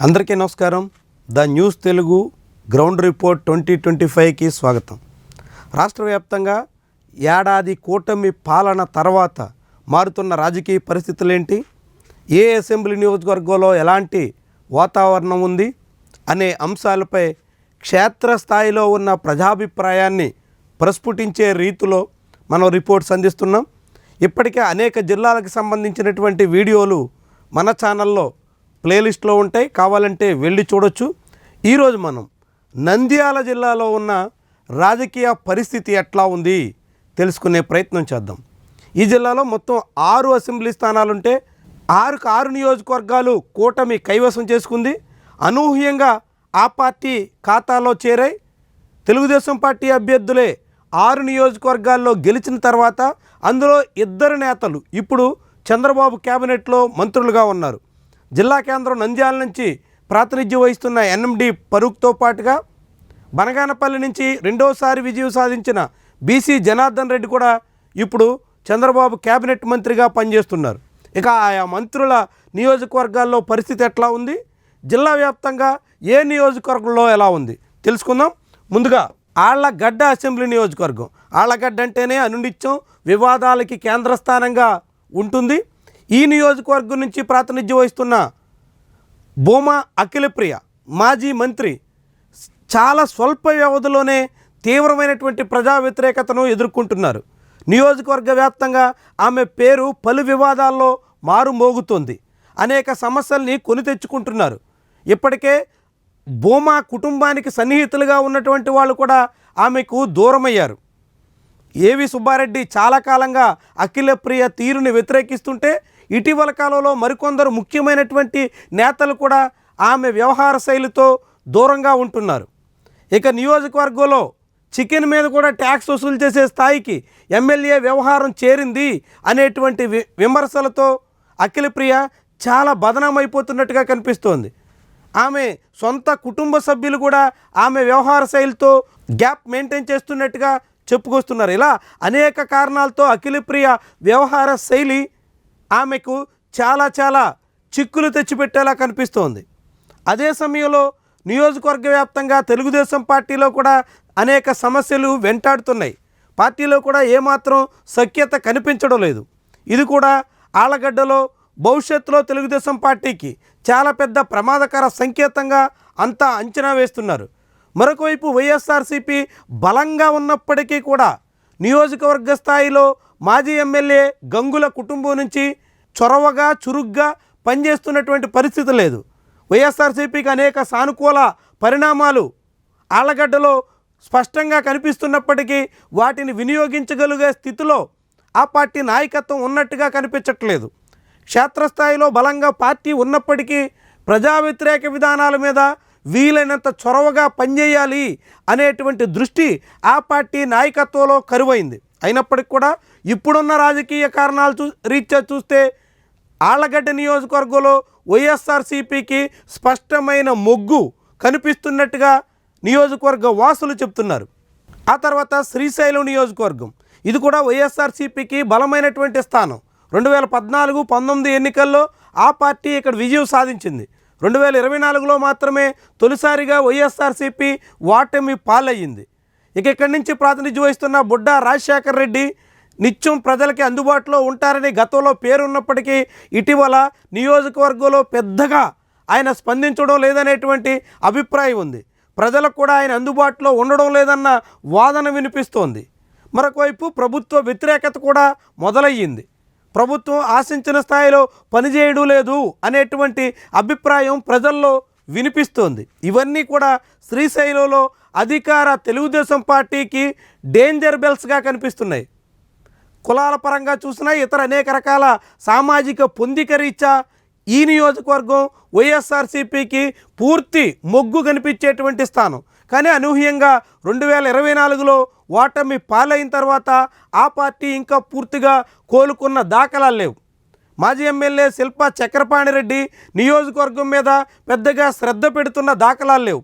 అందరికీ నమస్కారం. The news Telugu ground report 2025కి స్వాగతం. రాష్ట్ర వ్యాప్తంగా ఏడాది కూటమి పాలన తర్వాత మారుతున్న రాజకీయ పరిస్థితులేంటి, ఏ అసెంబ్లీ నియోజకవర్గంలో ఎలాంటి వాతావరణం ఉంది అనే అంశాలపై క్షేత్రస్థాయిలో ఉన్న ప్రజాభిప్రాయాన్ని ప్రస్ఫుటించే రీతిలో మనం రిపోర్ట్స్ అందిస్తున్నాం. ఇప్పటికే అనేక జిల్లాలకు సంబంధించినటువంటి వీడియోలు మన ఛానల్లో ప్లేలిస్ట్లో ఉంటాయి, కావాలంటే వెళ్ళి చూడొచ్చు. ఈరోజు మనం నంద్యాల జిల్లాలో ఉన్న రాజకీయ పరిస్థితి ఎట్లా ఉంది తెలుసుకునే ప్రయత్నం చేద్దాం. ఈ జిల్లాలో మొత్తం 6 అసెంబ్లీ స్థానాలుంటే 6 నియోజకవర్గాలు కూటమి కైవసం చేసుకుంది. అనూహ్యంగా ఆ పార్టీ ఖాతాలో చేరాయి. తెలుగుదేశం పార్టీ అభ్యర్థులే 6 నియోజకవర్గాల్లో గెలిచిన తర్వాత అందులో 2 నేతలు ఇప్పుడు చంద్రబాబు క్యాబినెట్లో మంత్రులుగా ఉన్నారు. జిల్లా కేంద్రం నంద్యాల నుంచి ప్రాతినిధ్యం వహిస్తున్న ఎన్ఎండి ఫరూక్తో పాటుగా బనగానపల్లి నుంచి రెండోసారి విజయం సాధించిన బీసీ జనార్దన్ రెడ్డి కూడా ఇప్పుడు చంద్రబాబు క్యాబినెట్ మంత్రిగా పనిచేస్తున్నారు. ఇక ఆయా మంత్రుల నియోజకవర్గాల్లో పరిస్థితి ఎట్లా ఉంది, జిల్లా వ్యాప్తంగా ఏ నియోజకవర్గంలో ఎలా ఉంది తెలుసుకుందాం. ముందుగా ఆళ్లగడ్డ అసెంబ్లీ నియోజకవర్గం. ఆళ్లగడ్డ అంటేనే అనునిత్యం వివాదాలకి కేంద్రస్థానంగా ఉంటుంది. ఈ నియోజకవర్గం నుంచి ప్రాతినిధ్యం వహిస్తున్న భూమా అఖిలప్రియ మాజీ మంత్రి చాలా స్వల్ప వ్యవధిలోనే తీవ్రమైనటువంటి ప్రజా వ్యతిరేకతను ఎదుర్కొంటున్నారు. నియోజకవర్గ వ్యాప్తంగా ఆమె పేరు పలు వివాదాల్లో మారుమోగుతోంది. అనేక సమస్యల్ని కొని తెచ్చుకుంటున్నారు. ఇప్పటికే భూమా కుటుంబానికి సన్నిహితులుగా ఉన్నటువంటి వాళ్ళు కూడా ఆమెకు దూరమయ్యారు. ఏవి సుబ్బారెడ్డి చాలా కాలంగా అఖిలప్రియ తీరుని వ్యతిరేకిస్తుంటే ఇటీవల కాలంలో మరికొందరు ముఖ్యమైనటువంటి నేతలు కూడా ఆమె వ్యవహార శైలితో దూరంగా ఉంటున్నారు. ఇక నియోజకవర్గంలో చికెన్ మీద కూడా ట్యాక్స్ వసూలు చేసే స్థాయికి ఎమ్మెల్యే వ్యవహారం చేరింది అనేటువంటి విమర్శలతో అఖిలప్రియ చాలా బదనామైపోతున్నట్టుగా కనిపిస్తోంది. ఆమె సొంత కుటుంబ సభ్యులు కూడా ఆమె వ్యవహార శైలితో గ్యాప్ మెయింటైన్ చేస్తున్నట్టుగా చెప్పుకొస్తున్నారు. ఇలా అనేక కారణాలతో అఖిలప్రియ వ్యవహార శైలి ఆమెకు చాలా చిక్కులు తెచ్చిపెట్టేలా కనిపిస్తోంది. అదే సమయంలో నియోజకవర్గ వ్యాప్తంగా తెలుగుదేశం పార్టీలో కూడా అనేక సమస్యలు వెంటాడుతున్నాయి. పార్టీలో కూడా ఏమాత్రం సఖ్యత కనిపించడం లేదు. ఇది కూడా ఆళ్లగడ్డలో భవిష్యత్తులో తెలుగుదేశం పార్టీకి చాలా పెద్ద ప్రమాదకర సంకేతంగా అంతా అంచనా వేస్తున్నారు. మరొకవైపు వైఎస్ఆర్సీపీ బలంగా ఉన్నప్పటికీ కూడా నియోజకవర్గ స్థాయిలో మాజీ ఎమ్మెల్యే గంగుల కుటుంబం నుంచి చొరవగా చురుగ్గా పనిచేస్తున్నటువంటి పరిస్థితి లేదు. వైఎస్ఆర్సీపీకి అనేక సానుకూల పరిణామాలు ఆళ్లగడ్డలో స్పష్టంగా కనిపిస్తున్నప్పటికీ వాటిని వినియోగించగలిగే స్థితిలో ఆ పార్టీ నాయకత్వం ఉన్నట్టుగా కనిపించట్లేదు. క్షేత్రస్థాయిలో బలంగా పార్టీ ఉన్నప్పటికీ ప్రజా వ్యతిరేక విధానాల మీద వీలైనంత చొరవగా పనిచేయాలి అనేటువంటి దృష్టి ఆ పార్టీ నాయకత్వంలో కరువైంది. అయినప్పటికీ కూడా ఇప్పుడున్న రాజకీయ కారణాలు రీత్యా చూస్తే ఆళ్లగడ్డ నియోజకవర్గంలో వైఎస్ఆర్సీపీకి స్పష్టమైన మొగ్గు కనిపిస్తున్నట్టుగా నియోజకవర్గ వాసులు చెప్తున్నారు. ఆ తర్వాత శ్రీశైలం నియోజకవర్గం, ఇది కూడా వైఎస్ఆర్సీపీకి బలమైనటువంటి స్థానం. 2014-19 ఎన్నికల్లో ఆ పార్టీ ఇక్కడ విజయం సాధించింది. 2024లో మాత్రమే తొలిసారిగా వైఎస్ఆర్సీపీ ఓటమి పాలయ్యింది. ఇక్కడి నుంచి ప్రాతినిధ్యం వహిస్తున్న బుడ్డా రాజశేఖర్ రెడ్డి నిత్యం ప్రజలకి అందుబాటులో ఉంటారని గతంలో పేరున్నప్పటికీ ఇటీవల నియోజకవర్గంలో పెద్దగా ఆయన స్పందించడం లేదనేటువంటి అభిప్రాయం ఉంది. ప్రజలకు కూడా ఆయన అందుబాటులో ఉండడం లేదన్న వాదన వినిపిస్తోంది. మరొకవైపు ప్రభుత్వ వ్యతిరేకత కూడా మొదలయ్యింది. ప్రభుత్వం ఆశించిన స్థాయిలో పనిచేయడం లేదు అనేటువంటి అభిప్రాయం ప్రజల్లో వినిపిస్తోంది. ఇవన్నీ కూడా శ్రీశైలంలో అధికార తెలుగుదేశం పార్టీకి డేంజర్ బెల్స్గా కనిపిస్తున్నాయి. కులాల పరంగా చూసినా ఇతర అనేక రకాల సామాజిక పొందిక రీత్యా ఈ నియోజకవర్గం వైఎస్ఆర్సీపీకి పూర్తి మొగ్గు కనిపించేటువంటి స్థానం. కానీ అనూహ్యంగా 2024లో ఓటమి పాలైన తర్వాత ఆ పార్టీ ఇంకా పూర్తిగా కోలుకున్న దాఖలాలు లేవు. మాజీ ఎమ్మెల్యే శిల్పా చక్రపాణిరెడ్డి నియోజకవర్గం మీద పెద్దగా శ్రద్ధ పెడుతున్న దాఖలాలు లేవు.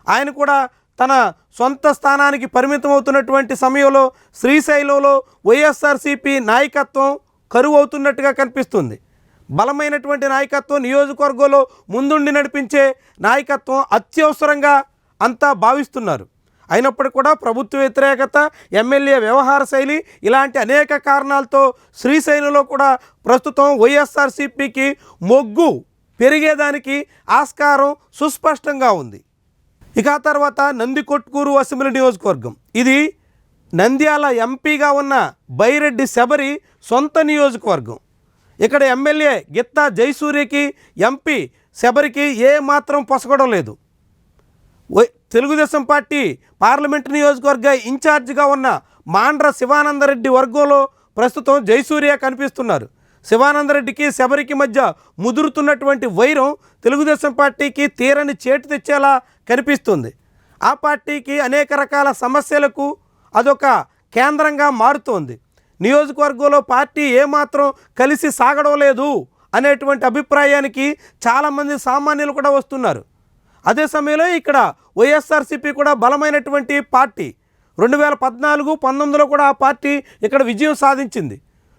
ఆయన కూడా తన సొంత స్థానానికి పరిమితం అవుతున్నటువంటి సమయంలో శ్రీశైలంలో వైఎస్ఆర్సీపీ నాయకత్వం కరువు అవుతున్నట్టుగా కనిపిస్తుంది. బలమైనటువంటి నాయకత్వం, నియోజకవర్గంలో ముందుండి నడిపించే నాయకత్వం అత్యవసరంగా అంతా భావిస్తున్నారు. అయినప్పటికీ కూడా ప్రభుత్వ వ్యతిరేకత, ఎమ్మెల్యే వ్యవహార శైలి ఇలాంటి అనేక కారణాలతో శ్రీశైలంలో కూడా ప్రస్తుతం వైఎస్ఆర్సీపీకి మొగ్గు పెరిగేదానికి ఆస్కారం సుస్పష్టంగా ఉంది. ఇక ఆ తర్వాత నందికొట్కూరు అసెంబ్లీ నియోజకవర్గం, ఇది నంద్యాల ఎంపీగా ఉన్న బైరెడ్డి శబరి సొంత నియోజకవర్గం. ఇక్కడ ఎమ్మెల్యే గిత్తా జయసూర్యకి, ఎంపీ శబరికి ఏ మాత్రం పొసగడం లేదు. తెలుగుదేశం పార్టీ పార్లమెంటు నియోజకవర్గ ఇన్ఛార్జిగా ఉన్న మాండ్ర శివానందరెడ్డి వర్గంలో ప్రస్తుతం జయసూర్య కనిపిస్తున్నారు. శివానందరెడ్డికి శబరికి మధ్య ముదురుతున్నటువంటి వైరం తెలుగుదేశం పార్టీకి తీరని చేటు తెచ్చేలా కనిపిస్తుంది. ఆ పార్టీకి అనేక రకాల సమస్యలకు అదొక కేంద్రంగా మారుతోంది. నియోజకవర్గంలో పార్టీ ఏమాత్రం కలిసి సాగడం లేదు అనేటువంటి అభిప్రాయానికి చాలామంది సామాన్యులు కూడా వస్తున్నారు. అదే సమయంలో ఇక్కడ వైఎస్ఆర్సీపీ కూడా బలమైనటువంటి పార్టీ. 2014-19లో కూడా ఆ పార్టీ ఇక్కడ విజయం సాధించింది.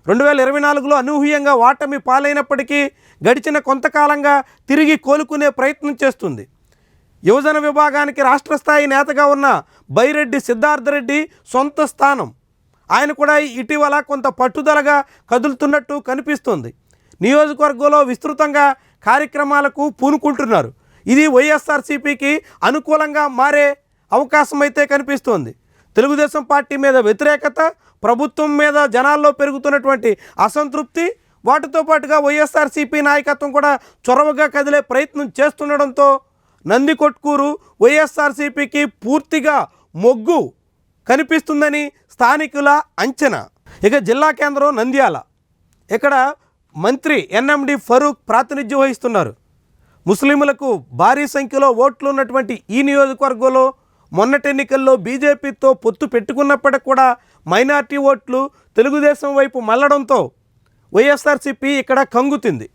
2024లో అనూహ్యంగా ఓటమి పాలైనప్పటికీ గడిచిన కొంతకాలంగా తిరిగి కోలుకునే ప్రయత్నం చేస్తుంది. యువజన విభాగానికి రాష్ట్ర స్థాయి నేతగా ఉన్న బైరెడ్డి సిద్ధార్థరెడ్డి సొంత స్థానం. ఆయన కూడా ఇటీవల కొంత పట్టుదలగా కదులుతున్నట్టు కనిపిస్తుంది. నియోజకవర్గంలో విస్తృతంగా కార్యక్రమాలకు పూనుకుంటున్నారు. ఇది వైఎస్ఆర్సీపీకి అనుకూలంగా మారే అవకాశం అయితే కనిపిస్తోంది. తెలుగుదేశం పార్టీ మీద వ్యతిరేకత, ప్రభుత్వం మీద జనాల్లో పెరుగుతున్నటువంటి అసంతృప్తి, వాటితో పాటుగా వైఎస్ఆర్సీపీ నాయకత్వం కూడా చొరవగా కదిలే ప్రయత్నం చేస్తుండడంతో నందికొట్కూరు వైఎస్ఆర్సీపీకి పూర్తిగా మొగ్గు కనిపిస్తుందని స్థానికుల అంచనా. ఇక జిల్లా కేంద్రం నంద్యాల, ఇక్కడ మంత్రి ఎన్ఎండి ఫరూక్ ప్రాతినిధ్యం వహిస్తున్నారు. ముస్లింలకు భారీ సంఖ్యలో ఓట్లు ఉన్నటువంటి ఈ నియోజకవర్గంలో మొన్నటి ఎన్నికల్లో బీజేపీతో పొత్తు పెట్టుకున్నప్పటికి కూడా మైనార్టీ ఓట్లు తెలుగుదేశం వైపు మళ్ళడంతో వైఎస్ఆర్సీపీ ఇక్కడ కంగుతుంది.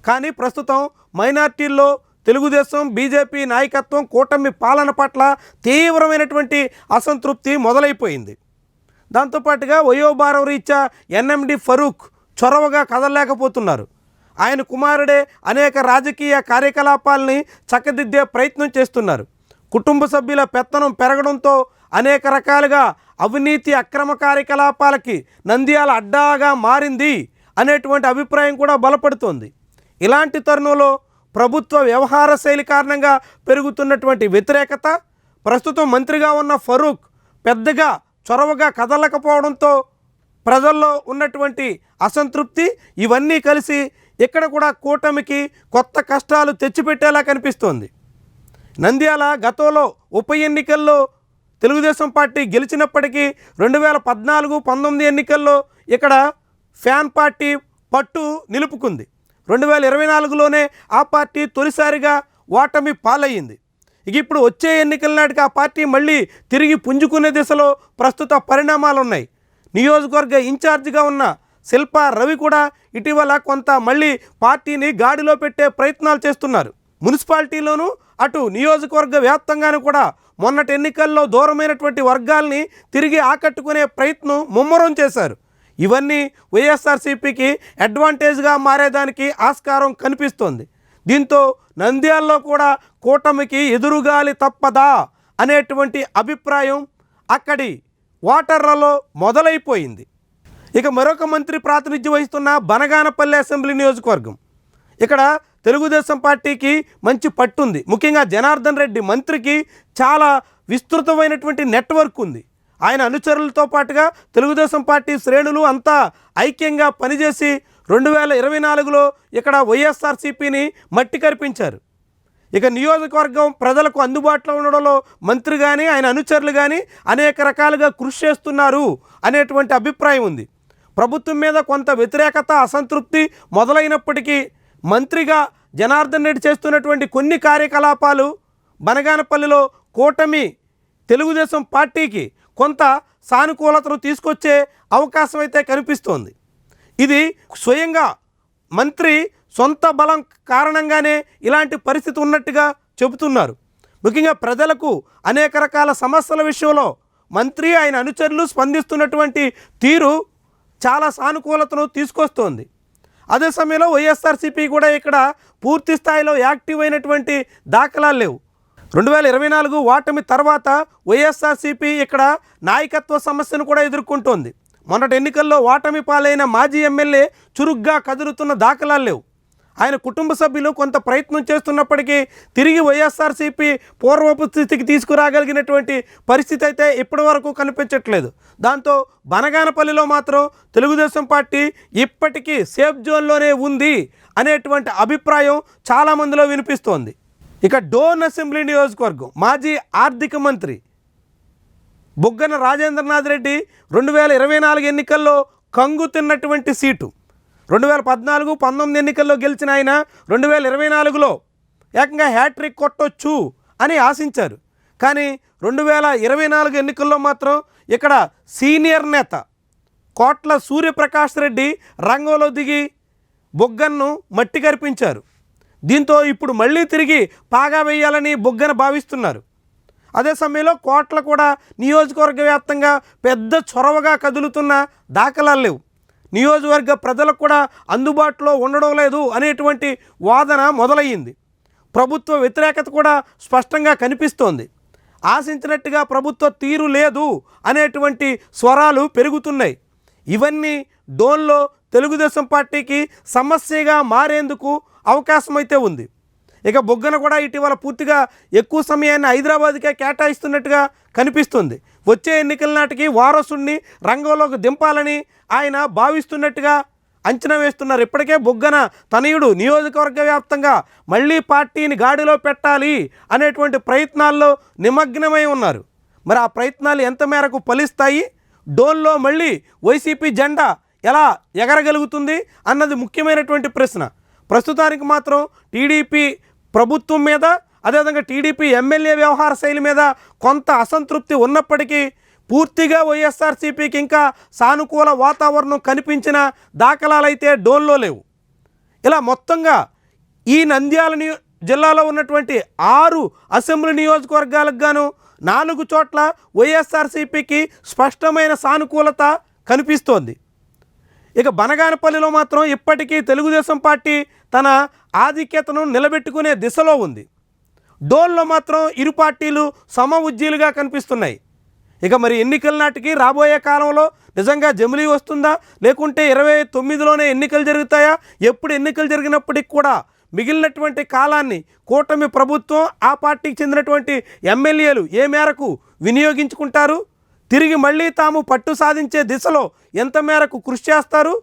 కానీ ప్రస్తుతం మైనార్టీల్లో తెలుగుదేశం, బీజేపీ నాయకత్వం, కూటమి పాలన పట్ల తీవ్రమైనటువంటి అసంతృప్తి మొదలైపోయింది. దాంతోపాటుగా వయోభారం రీత్యా ఎన్ఎండి ఫరూక్ చొరవగా కదలలేకపోతున్నారు. ఆయన కుమారుడే అనేక రాజకీయ కార్యకలాపాలని చక్కదిద్దే ప్రయత్నం చేస్తున్నారు. కుటుంబ సభ్యుల పెత్తనం పెరగడంతో అనేక రకాలుగా అవినీతి, అక్రమ కార్యకలాపాలకి నంద్యాల అడ్డాగా మారింది అనేటువంటి అభిప్రాయం కూడా బలపడుతోంది. ఇలాంటి తరుణంలో ప్రభుత్వ వ్యవహార శైలి కారణంగా పెరుగుతున్నటువంటి వ్యతిరేకత, ప్రస్తుతం మంత్రిగా ఉన్న ఫరూక్ పెద్దగా చొరవగా కదలకపోవడంతో ప్రజల్లో ఉన్నటువంటి అసంతృప్తి, ఇవన్నీ కలిసి ఇక్కడ కూడా కూటమికి కొత్త కష్టాలు తెచ్చిపెట్టేలా కనిపిస్తోంది. నంద్యాల గతంలో ఉప ఎన్నికల్లో తెలుగుదేశం పార్టీ గెలిచినప్పటికీ 2014-19 ఎన్నికల్లో ఇక్కడ ఫ్యాన్ పార్టీ పట్టు నిలుపుకుంది. 2024లోనే ఆ పార్టీ తొలిసారిగా ఓటమి పాలయ్యింది. ఇక ఇప్పుడు వచ్చే ఎన్నికల నాటికి ఆ పార్టీ మళ్ళీ తిరిగి పుంజుకునే దిశలో ప్రస్తుత పరిణామాలు ఉన్నాయి. నియోజకవర్గ ఇన్ఛార్జిగా ఉన్న శిల్పా రవి కూడా ఇటీవల కొంత మళ్ళీ పార్టీని గాడిలో పెట్టే ప్రయత్నాలు చేస్తున్నారు. మున్సిపాలిటీలోనూ అటు నియోజకవర్గ వ్యాప్తంగానూ కూడా మొన్నటి ఎన్నికల్లో దూరమైనటువంటి వర్గాల్ని తిరిగి ఆకట్టుకునే ప్రయత్నం ముమ్మరం చేశారు. ఇవన్నీ వైఎస్ఆర్సీపీకి అడ్వాంటేజ్గా మారేదానికి ఆస్కారం కనిపిస్తోంది. దీంతో నంద్యాలలో కూడా కూటమికి ఎదురుగాలి తప్పదా అనేటువంటి అభిప్రాయం అక్కడి ఓటర్లలో మొదలైపోయింది. ఇక మరొక మంత్రి ప్రాతినిధ్యం వహిస్తున్న బనగానపల్లి అసెంబ్లీ నియోజకవర్గం, ఇక్కడ తెలుగుదేశం పార్టీకి మంచి పట్టుంది. ముఖ్యంగా జనార్దన్ రెడ్డి మంత్రికి చాలా విస్తృతమైనటువంటి నెట్వర్క్ ఉంది. ఆయన అనుచరులతో పాటుగా తెలుగుదేశం పార్టీ శ్రేణులు అంతా ఐక్యంగా పనిచేసి 2024లో ఇక్కడ వైఎస్ఆర్సీపీని మట్టి కరిపించారు. ఇక నియోజకవర్గం ప్రజలకు అందుబాటులో ఉండడంలో మంత్రి కానీ ఆయన అనుచరులు కానీ అనేక రకాలుగా కృషి చేస్తున్నారు అనేటువంటి అభిప్రాయం ఉంది. ప్రభుత్వం మీద కొంత వ్యతిరేకత, అసంతృప్తి మొదలైనప్పటికీ మంత్రిగా జనార్దన్ రెడ్డి చేస్తున్నటువంటి కొన్ని కార్యకలాపాలు బనగానపల్లిలో కూటమి తెలుగుదేశం పార్టీకి కొంత సానుకూలతను తీసుకొచ్చే అవకాశం అయితే కనిపిస్తోంది. ఇది స్వయంగా మంత్రి సొంత బలం కారణంగానే ఇలాంటి పరిస్థితి ఉన్నట్టుగా చెబుతున్నారు. ముఖ్యంగా ప్రజలకు అనేక రకాల సమస్యల విషయంలో మంత్రి, ఆయన అనుచరులు స్పందిస్తున్నటువంటి తీరు చాలా సానుకూలతను తీసుకొస్తోంది. అదే సమయంలో వైఎస్ఆర్సీపీ కూడా ఇక్కడ పూర్తి స్థాయిలో యాక్టివ్ అయినటువంటి దాఖలాలు లేవు. 2024 ఓటమి తర్వాత వైఎస్ఆర్సీపీ ఇక్కడ నాయకత్వ సమస్యను కూడా ఎదుర్కొంటోంది. మొన్నటి ఎన్నికల్లో ఓటమి పాలైన మాజీ ఎమ్మెల్యే చురుగ్గా కదులుతున్న దాఖలాలు లేవు. ఆయన కుటుంబ సభ్యులు కొంత ప్రయత్నం చేస్తున్నప్పటికీ తిరిగి వైఎస్ఆర్సీపీ పూర్వపు స్థితికి తీసుకురాగలిగినటువంటి పరిస్థితి అయితే ఇప్పటి వరకు కనిపించట్లేదు. దాంతో బనగానపల్లిలో మాత్రం తెలుగుదేశం పార్టీ ఇప్పటికీ సేఫ్ జోన్లోనే ఉంది అనేటువంటి అభిప్రాయం చాలామందిలో వినిపిస్తోంది. ఇక డోన్ అసెంబ్లీ నియోజకవర్గం మాజీ ఆర్థిక మంత్రి బుగ్గన రాజేంద్రనాథ్ రెడ్డి 2024 ఎన్నికల్లో కంగు తిన్నటువంటి సీటు. 2014, 19 ఎన్నికల్లో గెలిచిన ఆయన 2024లో ఏకంగా హ్యాట్రిక్ కొట్టొచ్చు అని ఆశించారు. కానీ 2024 ఎన్నికల్లో మాత్రం ఇక్కడ సీనియర్ నేత కోట్ల సూర్యప్రకాష్ రెడ్డి రంగంలో దిగి బుగ్గన్ను మట్టి కరిపించారు. దీంతో ఇప్పుడు మళ్ళీ తిరిగి పాగా వేయాలని బుగ్గన భావిస్తున్నారు. అదే సమయంలో కోట్ల కూడా నియోజకవర్గ వ్యాప్తంగా పెద్ద చొరవగా కదులుతున్న దాఖలాలు లేవు. నియోజకవర్గ ప్రజలకు కూడా అందుబాటులో ఉండడం లేదు అనేటువంటి వాదన మొదలయ్యింది. ప్రభుత్వ వ్యతిరేకత కూడా స్పష్టంగా కనిపిస్తోంది. ఆశించినట్టుగా ప్రభుత్వ తీరు లేదు అనేటువంటి స్వరాలు పెరుగుతున్నాయి. ఇవన్నీ డోన్లో తెలుగుదేశం పార్టీకి సమస్యగా మారేందుకు అవకాశం అయితే ఉంది. ఇక బుగ్గన కూడా ఇటీవల పూర్తిగా ఎక్కువ సమయాన్ని హైదరాబాద్కే కేటాయిస్తున్నట్టుగా కనిపిస్తుంది. వచ్చే ఎన్నికల నాటికి వారసుడిని రంగంలోకి దింపాలని ఆయన భావిస్తున్నట్టుగా అంచనా వేస్తున్నారు. ఇప్పటికే బుగ్గన తనయుడు నియోజకవర్గ వ్యాప్తంగా మళ్ళీ పార్టీని గాడిలో పెట్టాలి అనేటువంటి ప్రయత్నాల్లో నిమగ్నమై ఉన్నారు. మరి ఆ ప్రయత్నాలు ఎంత మేరకు ఫలిస్తాయి, డోన్లో మళ్ళీ వైసీపీ జెండా ఎలా ఎగరగలుగుతుంది అన్నది ముఖ్యమైనటువంటి ప్రశ్న. ప్రస్తుతానికి మాత్రం టీడీపీ ప్రభుత్వం మీద, అదేవిధంగా టీడీపీ ఎమ్మెల్యే వ్యవహార శైలి మీద కొంత అసంతృప్తి ఉన్నప్పటికీ పూర్తిగా వైఎస్ఆర్సీపీకి ఇంకా సానుకూల వాతావరణం కనిపించిన దాఖలాలైతే డోన్లో లేవు. ఇలా మొత్తంగా ఈ నంద్యాల జిల్లాలో ఉన్నటువంటి 6 అసెంబ్లీ నియోజకవర్గాలకు గాను 4 చోట్ల వైఎస్ఆర్సీపీకి స్పష్టమైన సానుకూలత కనిపిస్తోంది. ఇక బనగానపల్లిలో మాత్రం ఇప్పటికీ తెలుగుదేశం పార్టీ తన ఆధిక్యతను నిలబెట్టుకునే దిశలో ఉంది. డోన్లో మాత్రం ఇరు పార్టీలు సమ ఉజ్జీలుగా కనిపిస్తున్నాయి. ఇక మరి ఎన్నికల నాటికి రాబోయే కాలంలో నిజంగా జమిలీ వస్తుందా, లేకుంటే 29లోనే ఎన్నికలు జరుగుతాయా? ఎప్పుడు ఎన్నికలు జరిగినప్పటికి కూడా మిగిలినటువంటి కాలాన్ని కూటమి ప్రభుత్వం, ఆ పార్టీకి చెందినటువంటి ఎమ్మెల్యేలు ఏ మేరకు వినియోగించుకుంటారు? తిరిగి మళ్ళీ తాము పట్టు సాధించే దిశలో ఎంత మేరకు కృషి చేస్తారు?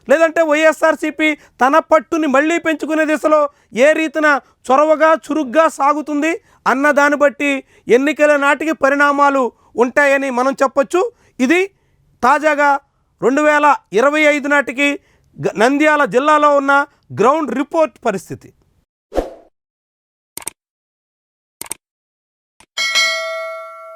లేదంటే వైఎస్ఆర్సీపీ తన పట్టుని మళ్ళీ పెంచుకునే దిశలో ఏ రీతిన చొరవగా చురుగ్గా సాగుతుంది అన్న దాన్ని బట్టి ఎన్నికల నాటికి పరిణామాలు ఉంటాయని మనం చెప్పొచ్చు. ఇది తాజాగా 2025 నాటికి నంద్యాల జిల్లాలో ఉన్న గ్రౌండ్ రిపోర్ట్ పరిస్థితి.